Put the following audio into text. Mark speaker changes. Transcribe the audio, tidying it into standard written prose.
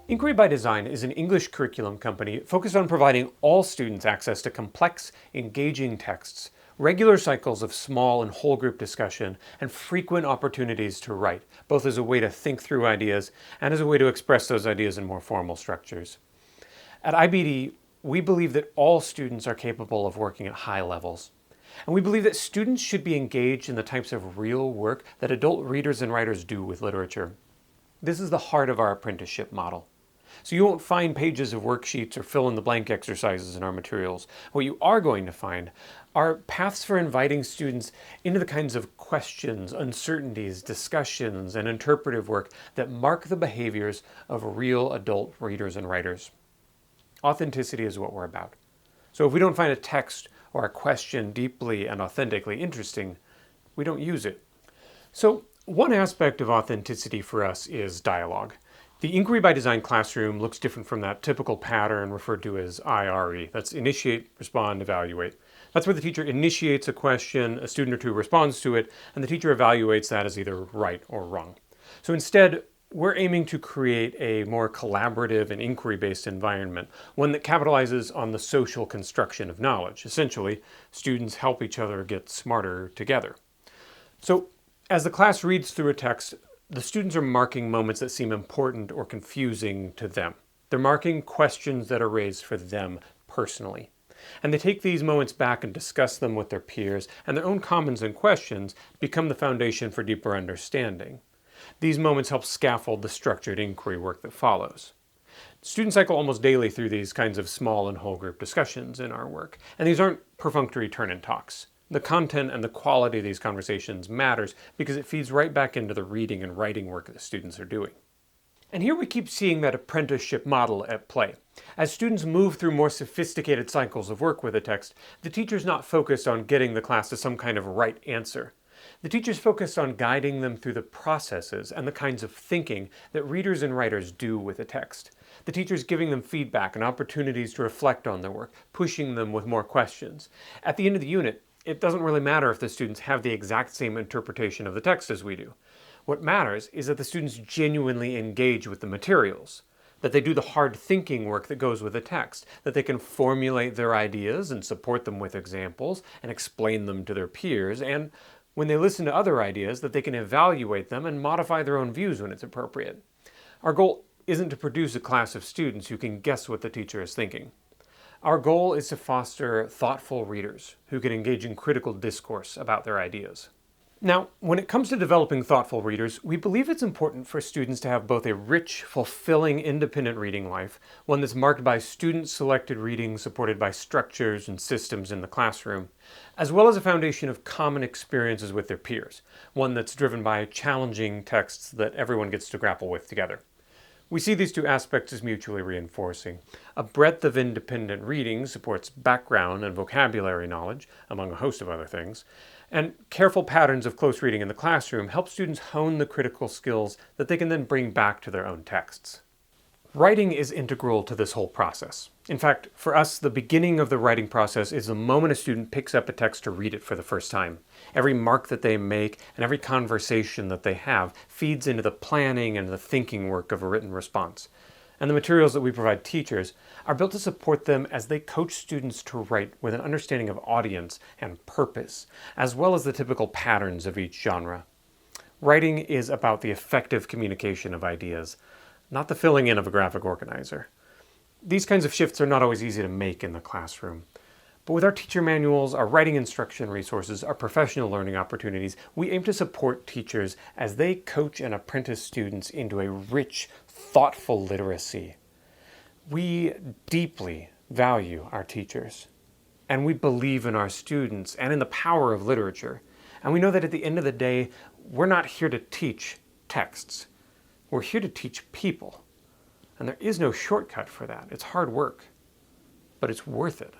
Speaker 1: Inquiry by Design is an English curriculum company focused on providing all students access to complex, engaging texts, regular cycles of small and whole group discussion, and frequent opportunities to write, both as a way to think through ideas and as a way to express those ideas in more formal structures. At IBD, we believe that all students are capable of working at high levels. And we believe that students should be engaged in the types of real work that adult readers and writers do with literature. This is the heart of our apprenticeship model. So you won't find pages of worksheets or fill-in-the-blank exercises in our materials. What you are going to find are paths for inviting students into the kinds of questions, uncertainties, discussions, and interpretive work that mark the behaviors of real adult readers and writers. Authenticity is what we're about. So if we don't find a text or a question deeply and authentically interesting, we don't use it. So one aspect of authenticity for us is dialogue. The Inquiry by Design classroom looks different from that typical pattern referred to as IRE. That's initiate, respond, evaluate. That's where the teacher initiates a question, a student or two responds to it, and the teacher evaluates that as either right or wrong. So instead, we're aiming to create a more collaborative and inquiry-based environment, one that capitalizes on the social construction of knowledge. Essentially, students help each other get smarter together. So, as the class reads through a text, the students are marking moments that seem important or confusing to them. They're marking questions that are raised for them personally. And they take these moments back and discuss them with their peers, and their own comments and questions become the foundation for deeper understanding. These moments help scaffold the structured inquiry work that follows. Students cycle almost daily through these kinds of small and whole group discussions in our work, and these aren't perfunctory turn-in talks. The content and the quality of these conversations matters because it feeds right back into the reading and writing work that students are doing. And here we keep seeing that apprenticeship model at play. As students move through more sophisticated cycles of work with a text, the teacher's not focused on getting the class to some kind of right answer. The teacher's focused on guiding them through the processes and the kinds of thinking that readers and writers do with a text. The teacher's giving them feedback and opportunities to reflect on their work, pushing them with more questions. At the end of the unit, it doesn't really matter if the students have the exact same interpretation of the text as we do. What matters is that the students genuinely engage with the materials, that they do the hard thinking work that goes with the text, that they can formulate their ideas and support them with examples and explain them to their peers, and when they listen to other ideas, that they can evaluate them and modify their own views when it's appropriate. Our goal isn't to produce a class of students who can guess what the teacher is thinking. Our goal is to foster thoughtful readers who can engage in critical discourse about their ideas. Now, when it comes to developing thoughtful readers, we believe it's important for students to have both a rich, fulfilling, independent reading life, one that's marked by student-selected reading supported by structures and systems in the classroom, as well as a foundation of common experiences with their peers, one that's driven by challenging texts that everyone gets to grapple with together. We see these two aspects as mutually reinforcing. A breadth of independent reading supports background and vocabulary knowledge, among a host of other things, and careful patterns of close reading in the classroom help students hone the critical skills that they can then bring back to their own texts. Writing is integral to this whole process. In fact, for us, the beginning of the writing process is the moment a student picks up a text to read it for the first time. Every mark that they make and every conversation that they have feeds into the planning and the thinking work of a written response. And the materials that we provide teachers are built to support them as they coach students to write with an understanding of audience and purpose, as well as the typical patterns of each genre. Writing is about the effective communication of ideas, not the filling in of a graphic organizer. These kinds of shifts are not always easy to make in the classroom. But with our teacher manuals, our writing instruction resources, our professional learning opportunities, we aim to support teachers as they coach and apprentice students into a rich, thoughtful literacy. We deeply value our teachers, and we believe in our students and in the power of literature. And we know that at the end of the day, we're not here to teach texts. We're here to teach people. And there is no shortcut for that. It's hard work, but it's worth it.